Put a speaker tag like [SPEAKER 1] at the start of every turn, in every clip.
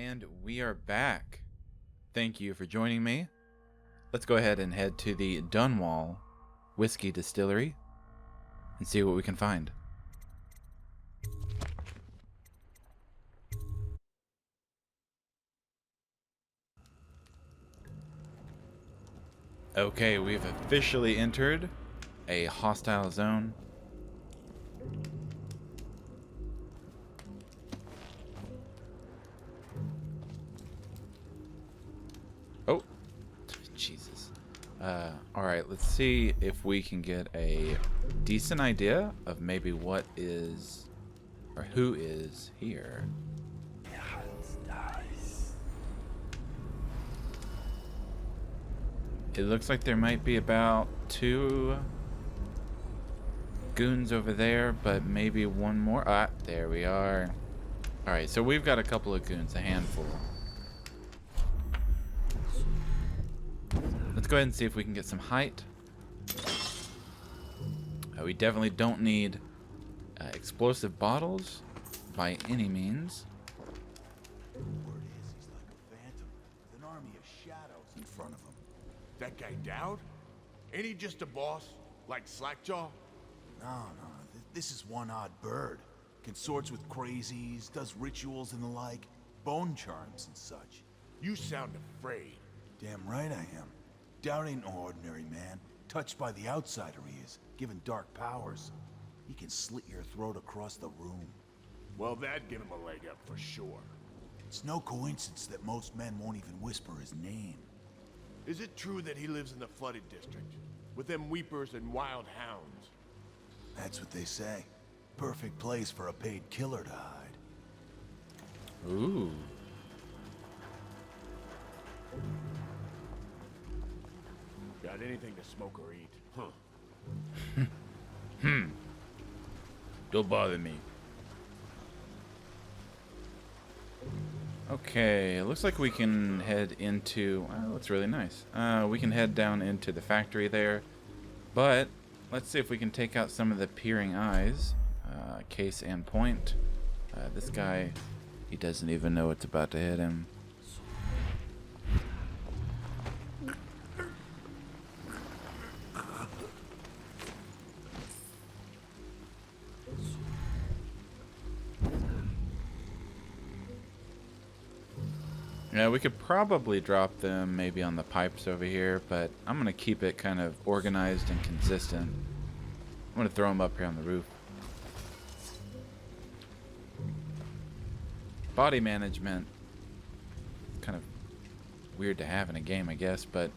[SPEAKER 1] And we are back. Thank you for joining me. Let's go ahead and head to the Dunwall Whiskey Distillery and see what we can find. Okay, we've officially entered a hostile zone. Oh, Jesus. Alright, let's see if we can get a decent idea of maybe what is, or who is here. It looks like there might be about 2 goons over there, but maybe one more. Ah, there we are. Alright, so we've got a couple of goons, a handful. Let's go ahead and see if we can get some height. We definitely don't need explosive bottles by any means.
[SPEAKER 2] Word is he's like a phantom with an army of shadows in front of him.
[SPEAKER 3] That guy Dowd? Ain't he just a boss? Like Slackjaw?
[SPEAKER 2] No, this is one odd bird. Consorts with crazies, does rituals and the like, bone charms and such.
[SPEAKER 3] You sound afraid.
[SPEAKER 2] Damn right I am. Dowd ain't no ordinary man. Touched by the outsider he is, given dark powers. He can slit your throat across the room.
[SPEAKER 3] Well, that'd give him a leg up for sure.
[SPEAKER 2] It's no coincidence that most men won't even whisper his name.
[SPEAKER 3] Is it true that he lives in the flooded district? With them weepers and wild hounds?
[SPEAKER 2] That's what they say. Perfect place for a paid killer to hide.
[SPEAKER 1] Ooh.
[SPEAKER 3] Got anything to smoke or eat? Huh.
[SPEAKER 1] Don't bother me. Okay, it looks like we can head into... Well, that's really nice. We can head down into the factory there. But let's see if we can take out some of the peering eyes. Case and point. This guy, he doesn't even know what's about to hit him. Yeah, we could probably drop them maybe on the pipes over here, but I'm going to keep it kind of organized and consistent. I'm going to throw them up here on the roof. Body management. It's kind of weird to have in a game, I guess, but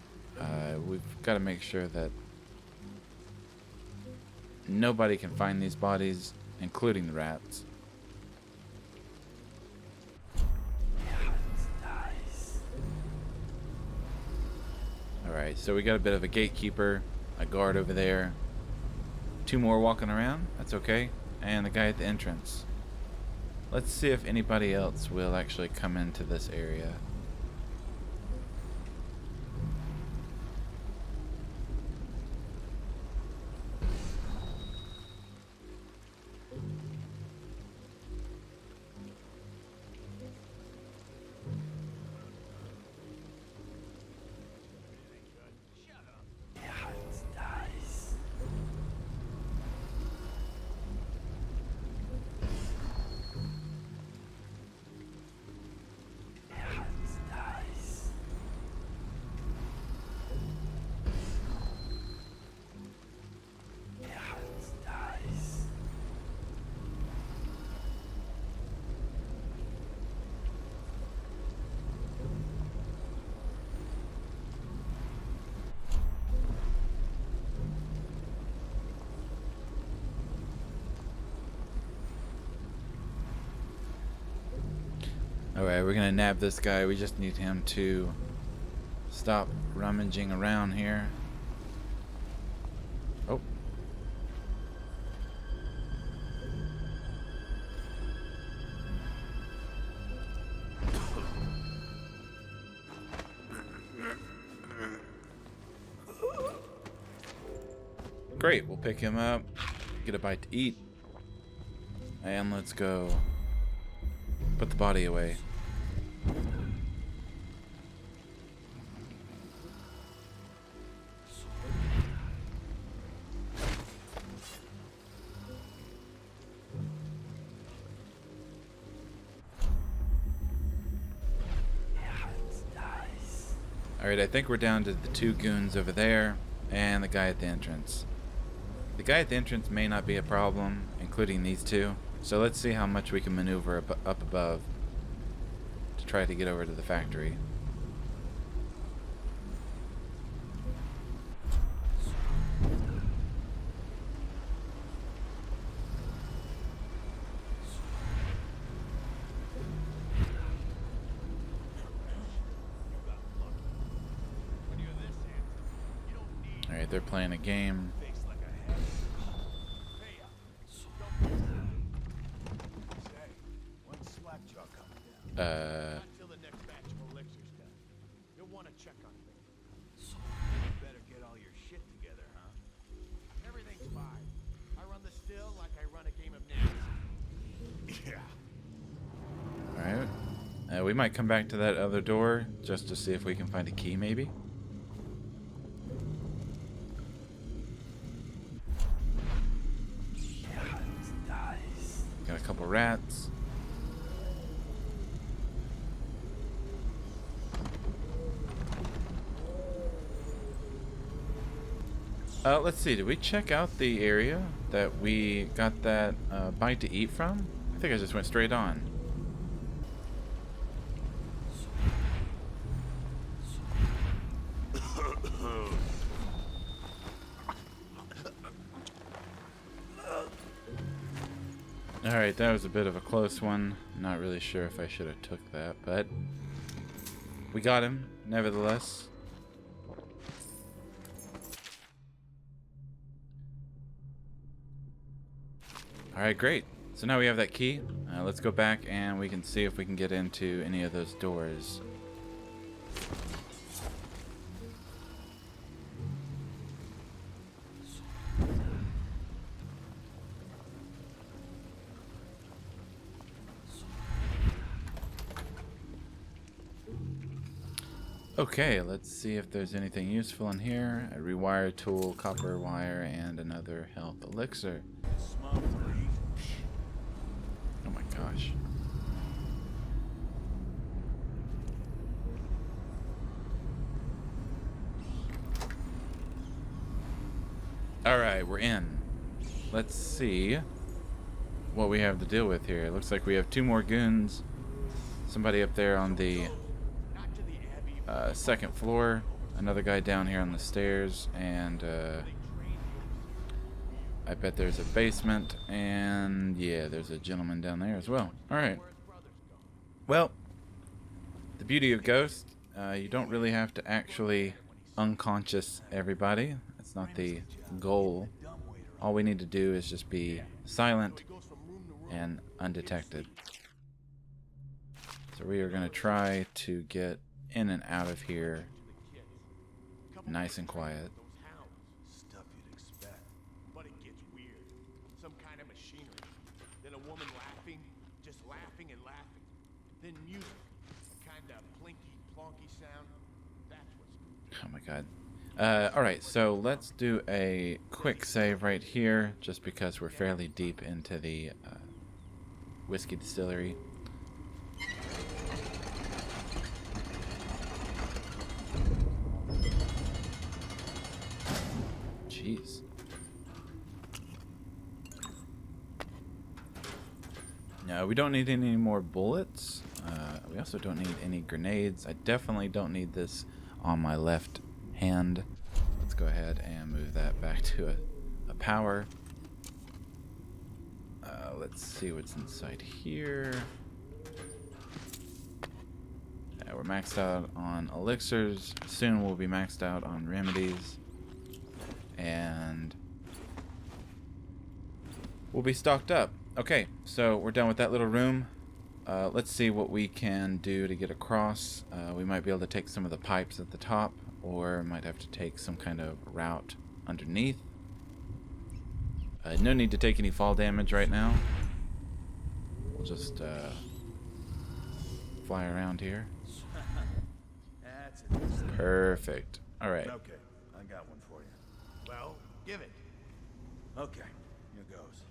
[SPEAKER 1] we've got to make sure that nobody can find these bodies, including the rats. Alright, so we got a bit of a gatekeeper, a guard over there, 2 more walking around, that's okay, and the guy at the entrance. Let's see if anybody else will actually come into this area. Alright, we're gonna nab this guy. We just need him to stop rummaging around here. Oh. Great, we'll pick him up, get a bite to eat, and let's go put the body away. Alright, I think we're down to the 2 goons over there and the guy at the entrance. The guy at the entrance may not be a problem, including these 2. So let's see how much we can maneuver up above to try to get over to the factory. Alright, they're playing a game.
[SPEAKER 3] Until the next batch of elixirs done. You'll want to check on things.
[SPEAKER 2] You better get all your shit together, huh?
[SPEAKER 3] Everything's fine. I run the still like I run a game of Nancy.
[SPEAKER 2] Yeah.
[SPEAKER 1] Alright. We might come back to that other door just to see if we can find a key, maybe. Got a couple rats. Let's see. Did we check out the area that we got that bite to eat from? I think I just went straight on. Alright, that was a bit of a close one. Not really sure if I should have took that, but we got him, nevertheless. Alright, great. So now we have that key. Let's go back and we can see if we can get into any of those doors. Okay, let's see if there's anything useful in here. A rewire tool, copper wire, and another health elixir. Oh my gosh. Alright, we're in. Let's see what we have to deal with here. It looks like we have 2 more goons. Somebody up there on the second floor, another guy down here on the stairs, and I bet there's a basement, and yeah, there's a gentleman down there as well. Alright. Well, the beauty of Ghost, you don't really have to actually unconscious everybody. That's not the goal. All we need to do is just be silent and undetected. So we are going to try to get in and out of here nice and quiet.
[SPEAKER 2] Stuff you'd expect.
[SPEAKER 3] But it gets weird. Some kind of machinery. Then a woman laughing, just laughing and laughing. Then music. A kind of plinky, plonky sound. That's what's...
[SPEAKER 1] Oh my god. Alright, so let's do a quick save right here, just because we're fairly deep into the whiskey distillery. Jeez. No, we don't need any more bullets. We also don't need any grenades. I definitely don't need this on my left hand. Let's go ahead and move that back to a power. Let's see what's inside here. We're maxed out on elixirs. Soon we'll be maxed out on remedies. And we'll be stocked up. Okay, so we're done with that little room. Let's see what we can do to get across. We might be able to take some of the pipes at the top, or might have to take some kind of route underneath. No need to take any fall damage right now. We'll just fly around here.
[SPEAKER 2] That's it.
[SPEAKER 1] Perfect. All right.
[SPEAKER 2] Okay, I got one for you.
[SPEAKER 3] Well, give it.
[SPEAKER 2] Okay, here goes.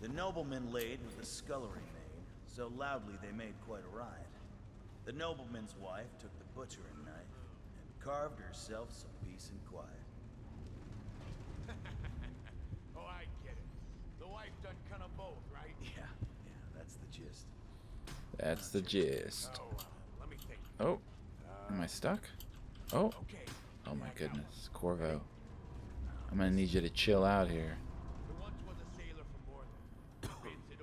[SPEAKER 2] The nobleman laid with the scullery maid, so loudly they made quite a ride. The nobleman's wife took the butchering knife,
[SPEAKER 4] carved herself some peace and quiet.
[SPEAKER 3] Oh, I get it. The wife done kind of both, right?
[SPEAKER 4] Yeah, that's the gist.
[SPEAKER 1] That's the gist.
[SPEAKER 3] Oh, let me think.
[SPEAKER 1] Oh, am I stuck? Oh,
[SPEAKER 3] Okay.
[SPEAKER 1] oh my goodness, Corvo. I'm gonna need you to chill out here.
[SPEAKER 3] There once was a sailor from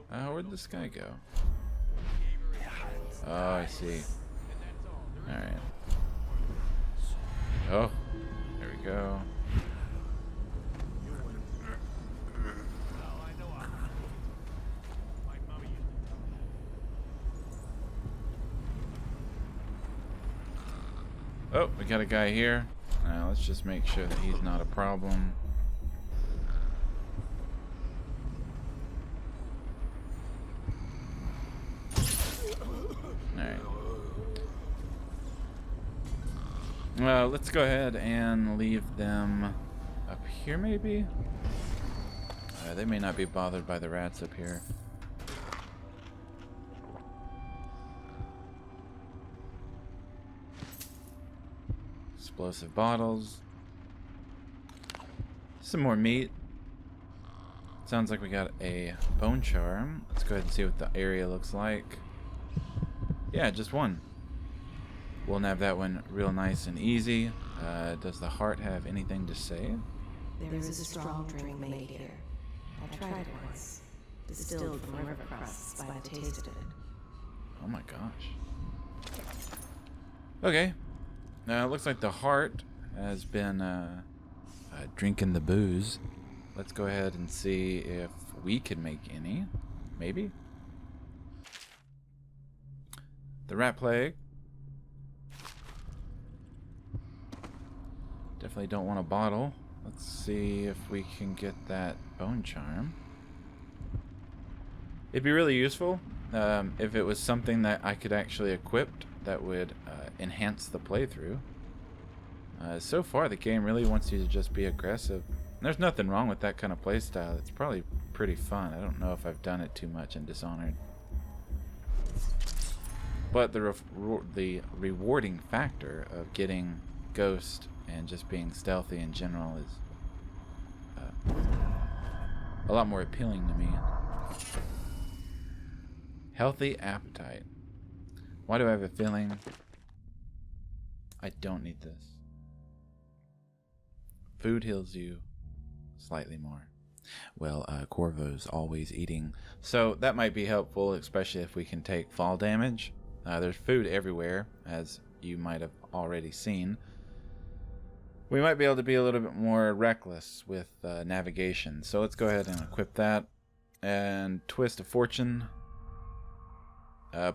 [SPEAKER 3] Borland.
[SPEAKER 1] Where'd this guy go? Oh, I see. Alright. Oh, there we go. Oh, we got a guy here. Now let's just make sure that he's not a problem. Alright. Well, let's go ahead and leave them up here, maybe? They may not be bothered by the rats up here. Explosive bottles. Some more meat. Sounds like we got a bone charm. Let's go ahead and see what the area looks like. Yeah, just one. We'll nab that one real nice and easy. Does the heart have anything to say?
[SPEAKER 5] There is a strong drink made here. I tried it once. Distilled from river crusts by the taste of it.
[SPEAKER 1] Oh my gosh. Okay. Now it looks like the heart has been drinking the booze. Let's go ahead and see if we can make any. Maybe. The rat plague. Definitely don't want a bottle. Let's see if we can get that bone charm. It'd be really useful if it was something that I could actually equip that would enhance the playthrough. So far, the game really wants you to just be aggressive. And there's nothing wrong with that kind of playstyle. It's probably pretty fun. I don't know if I've done it too much in Dishonored. But the rewarding factor of getting Ghost and just being stealthy in general is a lot more appealing to me. Healthy appetite. Why do I have a feeling I don't need this? Food heals you slightly more. Well, Corvo's always eating, so that might be helpful, especially if we can take fall damage. There's food everywhere, as you might have already seen. We might be able to be a little bit more reckless with navigation, so let's go ahead and equip that. And Twist of Fortune.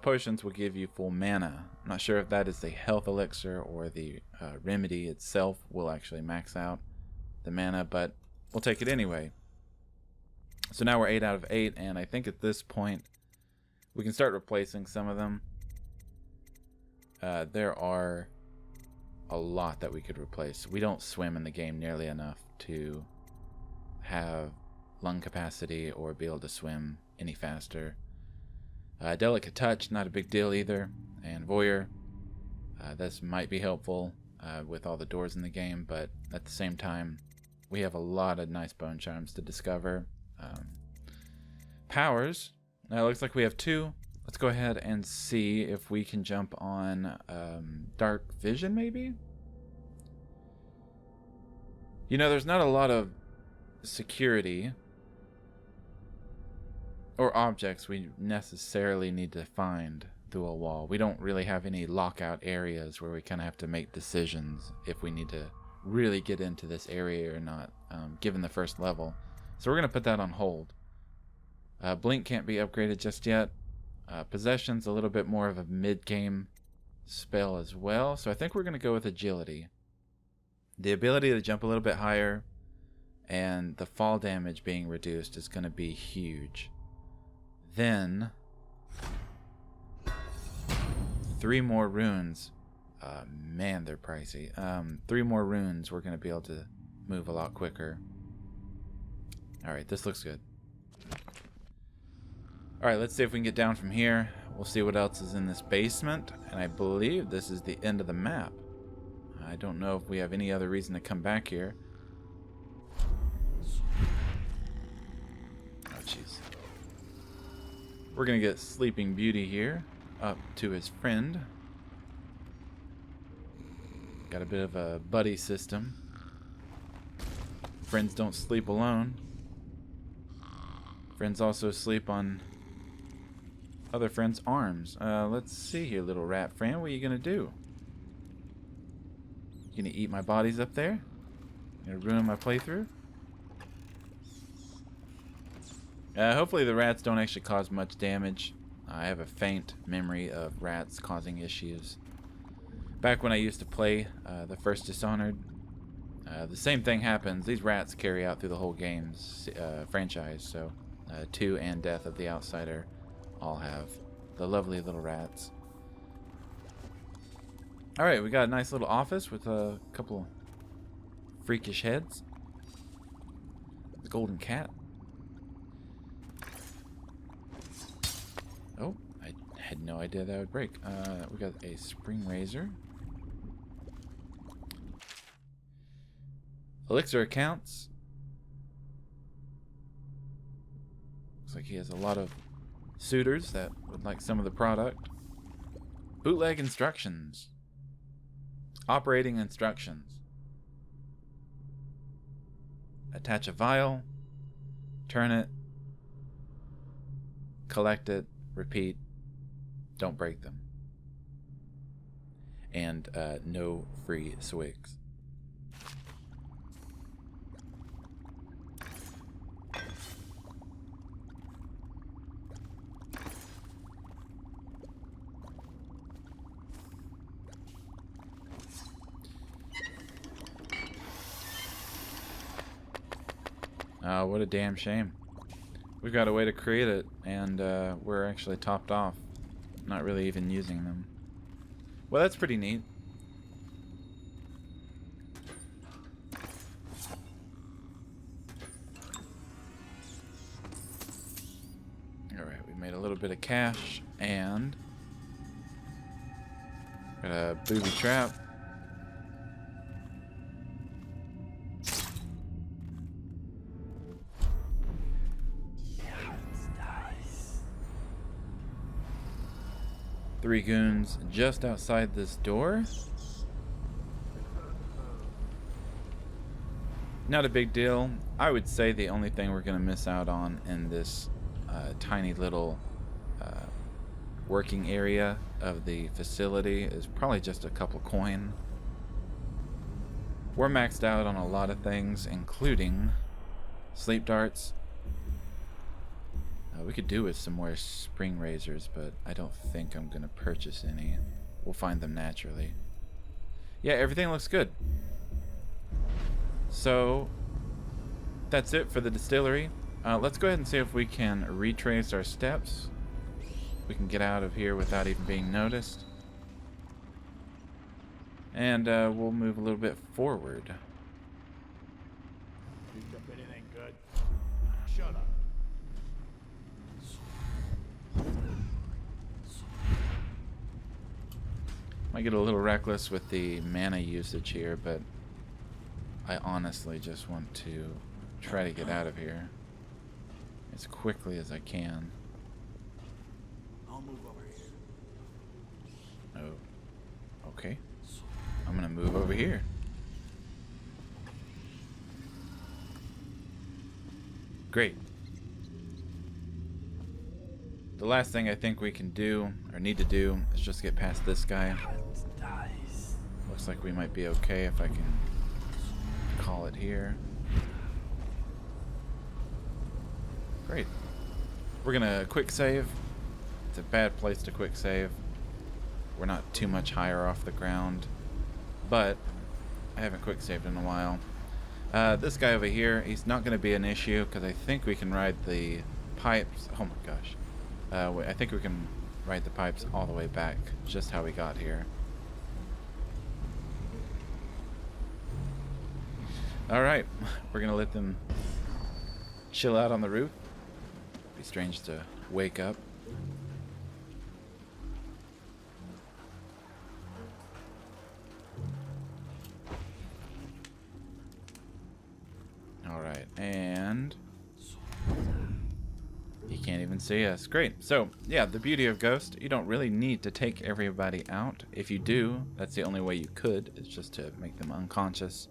[SPEAKER 1] Potions will give you full mana. I'm not sure if that is the health elixir or the remedy itself will actually max out the mana, but we'll take it anyway. So now we're 8 out of 8, and I think at this point we can start replacing some of them. There are a lot that we could replace. We don't swim in the game nearly enough to have lung capacity or be able to swim any faster. Delicate Touch, not a big deal either. And Voyeur, this might be helpful with all the doors in the game, but at the same time, we have a lot of nice bone charms to discover. Powers, it looks like we have 2. Let's go ahead and see if we can jump on Dark Vision, maybe? You know, there's not a lot of security or objects we necessarily need to find through a wall. We don't really have any lockout areas where we kind of have to make decisions if we need to really get into this area or not, given the first level. So we're going to put that on hold. Blink can't be upgraded just yet. Possession's a little bit more of a mid-game spell as well, so I think we're going to go with Agility. The ability to jump a little bit higher and the fall damage being reduced is going to be huge. Then 3 more runes. Man, they're pricey. 3 more runes, we're going to be able to move a lot quicker. Alright, this looks good. Alright, let's see if we can get down from here. We'll see what else is in this basement. And I believe this is the end of the map. I don't know if we have any other reason to come back here. Oh, jeez. We're gonna get Sleeping Beauty here, up to his friend. Got a bit of a buddy system. Friends don't sleep alone. Friends also sleep on other friends' arms. Let's see here, little rat friend. What are you gonna do? You gonna eat my bodies up there? You gonna ruin my playthrough? Hopefully the rats don't actually cause much damage. I have a faint memory of rats causing issues. Back when I used to play the first Dishonored, the same thing happens. These rats carry out through the whole game's franchise. So 2 and Death of the Outsider all have the lovely little rats. Alright, we got a nice little office with a couple freakish heads. The golden cat. Oh, I had no idea that would break. We got a spring razor. Elixir accounts. Looks like he has a lot of suitors that would like some of the product. Bootleg instructions. Operating instructions. Attach a vial. Turn it. Collect it. Repeat. Don't break them. And no free swigs. What a damn shame. We've got a way to create it, and we're actually topped off. Not really even using them. Well, that's pretty neat. Alright, we made a little bit of cash, and got a booby trap. Three goons just outside this door. Not a big deal. I would say the only thing we're going to miss out on in this tiny little working area of the facility is probably just a couple coin. We're maxed out on a lot of things, including sleep darts. We could do with some more spring razors, but I don't think I'm going to purchase any. We'll find them naturally. Yeah, everything looks good. So, that's it for the distillery. Let's go ahead and see if we can retrace our steps. We can get out of here without even being noticed. And we'll move a little bit forward.
[SPEAKER 3] Picked up anything good? Shut up.
[SPEAKER 1] Might get a little reckless with the mana usage here, but I honestly just want to try to get out of here as quickly as I can.
[SPEAKER 2] I'll move over here.
[SPEAKER 1] Oh, okay. I'm gonna move over here. Great. The last thing I think we can do, or need to do, is just get past this guy. Looks like we might be okay if I can call it here. Great. We're gonna quick save. It's a bad place to quick save. We're not too much higher off the ground, but I haven't quick saved in a while. This guy over here, he's not gonna be an issue because I think we can ride the pipes. Oh my gosh. I think we can ride the pipes all the way back, just how we got here. Alright, we're gonna let them chill out on the roof. Be strange to wake up. And so yes, great. So yeah, the beauty of Ghost, you don't really need to take everybody out. If you do, that's the only way you could, is just to make them unconscious.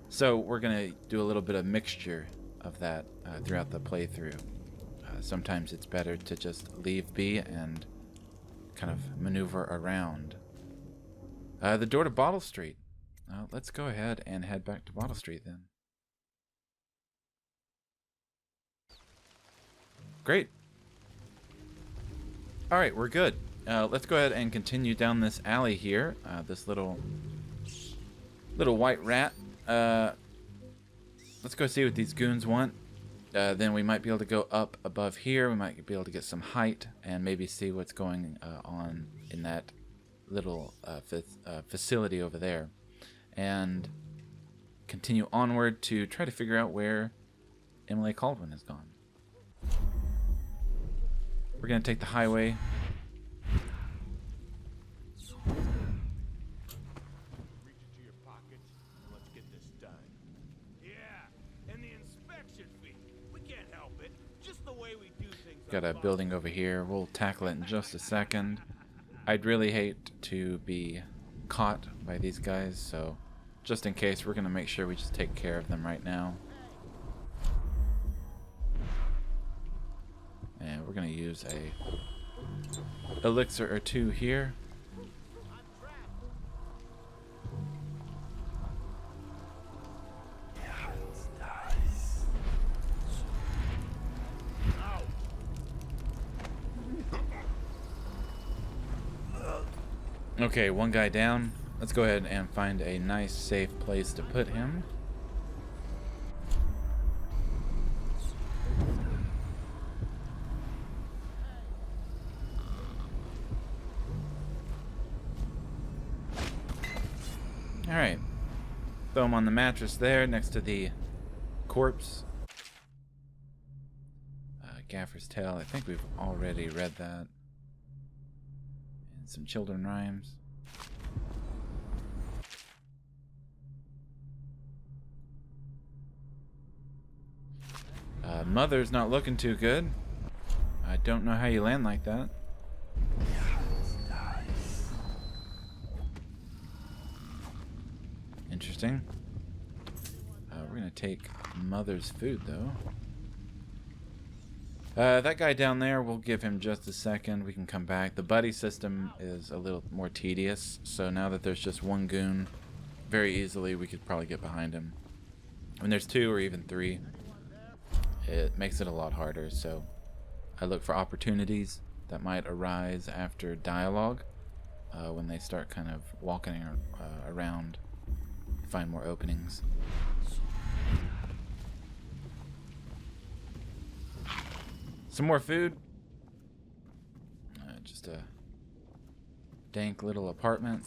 [SPEAKER 1] So we're gonna do a little bit of mixture of that throughout the playthrough. Sometimes it's better to just leave be and kind of maneuver around. The door to Bottle Street. Let's go ahead and head back to Bottle Street then. Great. All right, we're good. Let's go ahead and continue down this alley here. This little white rat. Let's go see what these goons want. Then we might be able to go up above here. We might be able to get some height and maybe see what's going on in that little facility over there. And continue onward to try to figure out where Emily Caldwin has gone. We're going to take the highway.
[SPEAKER 3] Reach into your pockets and let's get this done. Yeah, and the inspection fee. We can't help it. Just the way we do things.
[SPEAKER 1] Got a building over here. We'll tackle it in just a second. I'd really hate to be caught by these guys, so just in case, we're going to make sure we just take care of them right now. And we're going to use a elixir or two here. Okay, one guy down. Let's go ahead and find a nice safe place to put him. Alright. Throw him on the mattress there next to the corpse. Gaffer's Tale. I think we've already read that. And some children rhymes. Mother's not looking too good. I don't know how you land like that. Interesting. We're gonna take Mother's food though. That guy down there, we'll give him just a second. We can come back. The buddy system is a little more tedious, so now that there's just one goon, very easily we could probably get behind him. When there's two or even three, it makes it a lot harder, so I look for opportunities that might arise after dialogue, when they start kind of walking around, find more openings. Some more food. Just a dank little apartment.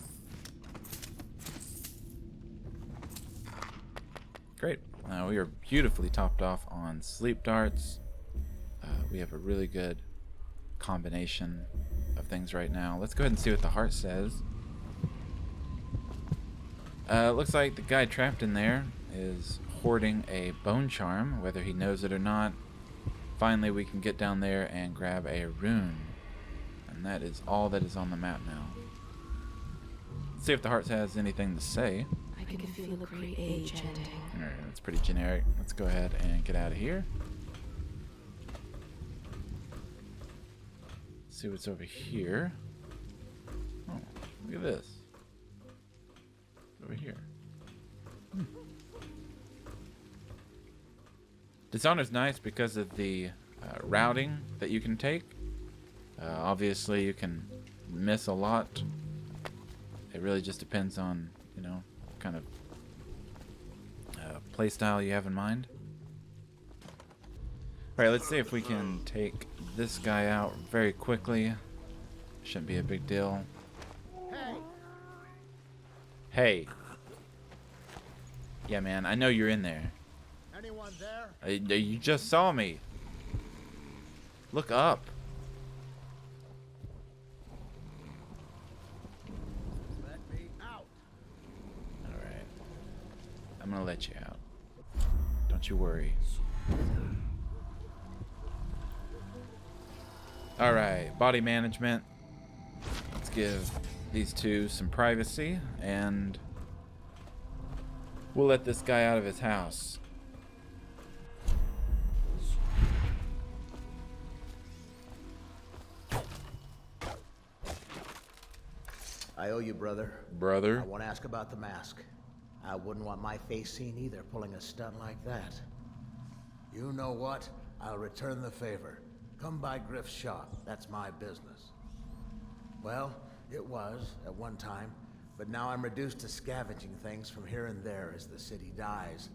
[SPEAKER 1] Great. We are beautifully topped off on sleep darts. We have a really good combination of things right now. Let's go ahead and see what the heart says. Looks like the guy trapped in there is hoarding a bone charm, whether he knows it or not. Finally, we can get down there and grab a rune. And that is all that is on the map now. Let's see if the heart has anything to say.
[SPEAKER 5] I can feel a great age ending.
[SPEAKER 1] Alright, that's pretty generic. Let's go ahead and get out of here. See what's over here. Oh, look at this. Over here. Dishonored's nice because of the routing that you can take. Obviously, you can miss a lot. It really just depends on, you know, what kind of play style you have in mind. Alright, let's see if we can take this guy out very quickly. Shouldn't be a big deal. Hey. Yeah, man, I know you're in there.
[SPEAKER 3] Anyone there?
[SPEAKER 1] You just saw me. Look up.
[SPEAKER 3] Let me out.
[SPEAKER 1] Alright. I'm gonna let you out. Don't you worry. All right, body management. Let's give these two some privacy, and we'll let this guy out of his house.
[SPEAKER 6] I owe you, brother.
[SPEAKER 1] Brother.
[SPEAKER 6] I want to ask about the mask. I wouldn't want my face seen either, pulling a stunt like that. You know what? I'll return the favor. Come by Griff's shop. That's my business. Well, it was at one time, but now I'm reduced to scavenging things from here and there as the city dies.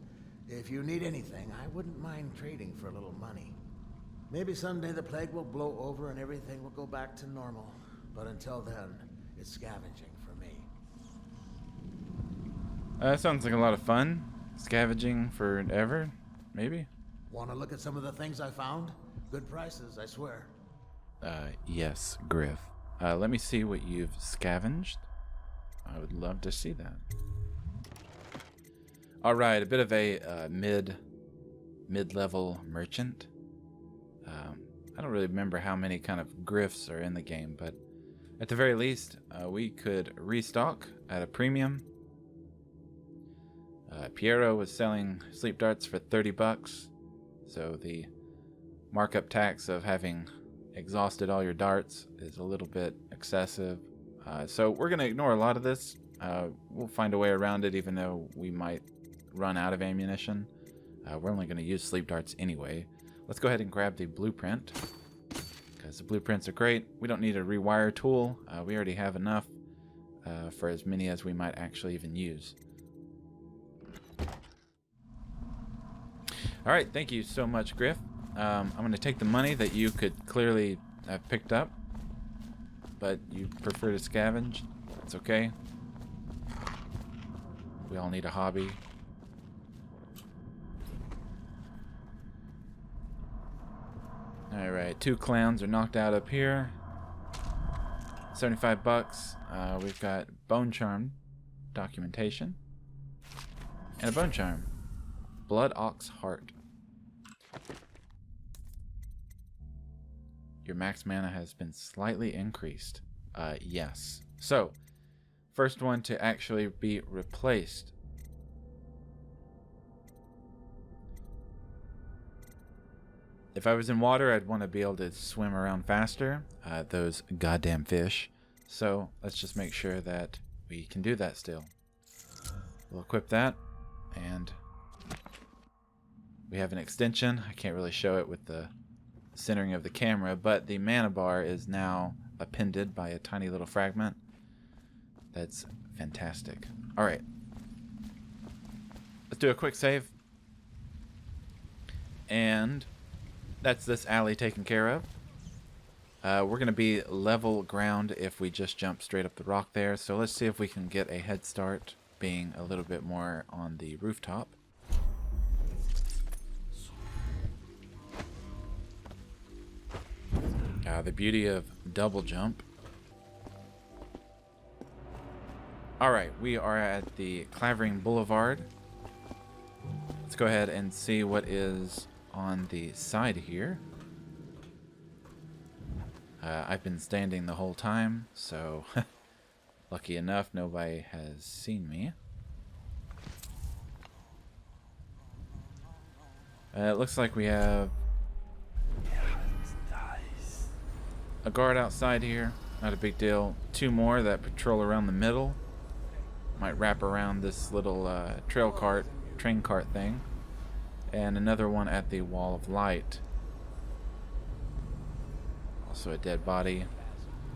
[SPEAKER 6] If you need anything, I wouldn't mind trading for a little money. Maybe someday the plague will blow over and everything will go back to normal. But until then, it's scavenging for me.
[SPEAKER 1] That sounds like a lot of fun. Scavenging forever, maybe?
[SPEAKER 6] Want to look at some of the things I found? Good prices, I swear.
[SPEAKER 1] Yes, Griff. Let me see what you've scavenged. I would love to see that. All right, a bit of a mid-level merchant. I don't really remember how many kind of Griffs are in the game, but at the very least, we could restock at a premium. Piero was selling sleep darts for $30, so the markup tax of having exhausted all your darts is a little bit excessive. So we're going to ignore a lot of this. We'll find a way around it, even though we might run out of ammunition. We're only going to use sleep darts anyway. Let's go ahead and grab the blueprint, because the blueprints are great. We don't need a rewire tool. We already have enough for as many as we might actually even use. All right, thank you so much, Griff. I'm going to take the money that you could clearly have picked up, but you prefer to scavenge. It's okay. We all need a hobby. All right, 2 clowns are knocked out up here. $75. We've got bone charm documentation and a bone charm. Blood ox heart. Your max mana has been slightly increased. Yes. So, first one to actually be replaced. If I was in water, I'd want to be able to swim around faster. Those goddamn fish. So, let's just make sure that we can do that still. We'll equip that, and we have an extension. I can't really show it with the centering of the camera, but the mana bar is now appended by a tiny little fragment. That's fantastic. All right, let's do a quick save, and that's this alley taken care of. We're gonna be level ground if we just jump straight up the rock there, so let's see if we can get a head start being a little bit more on the rooftop. The beauty of double jump. Alright, we are at the Clavering Boulevard. Let's go ahead and see what is on the side here. I've been standing the whole time, so lucky enough nobody has seen me. It looks like we have a guard outside here. Not a big deal. 2 more that patrol around the middle. Might wrap around this little train cart thing. And another one at the wall of light. Also a dead body.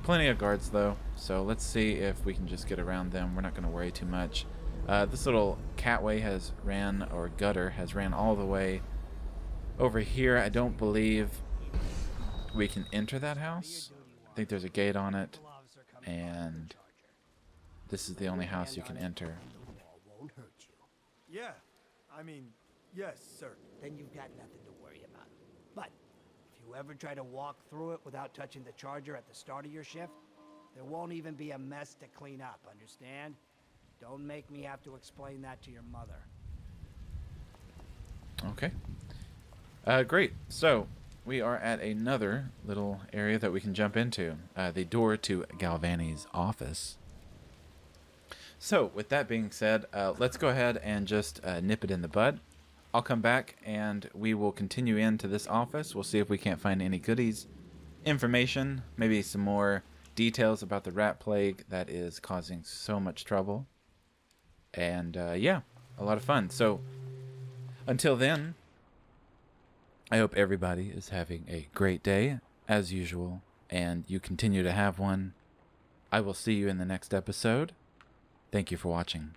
[SPEAKER 1] Plenty of guards though, so let's see if we can just get around them. We're not going to worry too much. This little catway has ran, or gutter has ran all the way over here. I don't believe we can enter that house. I think there's a gate on it, and this is the only house you can enter.
[SPEAKER 3] Won't hurt you. Yeah, I mean, yes, sir.
[SPEAKER 7] Then you've got nothing to worry about. But if you ever try to walk through it without touching the charger at the start of your shift, there won't even be a mess to clean up, understand? Don't make me have to explain that to your mother.
[SPEAKER 1] Okay. Great. So, we are at another little area that we can jump into. The door to Galvani's office. So, with that being said, let's go ahead and just nip it in the bud. I'll come back and we will continue into this office. We'll see if we can't find any goodies, information, maybe some more details about the rat plague that is causing so much trouble. And yeah, a lot of fun. So, until then, I hope everybody is having a great day, as usual, and you continue to have one. I will see you in the next episode. Thank you for watching.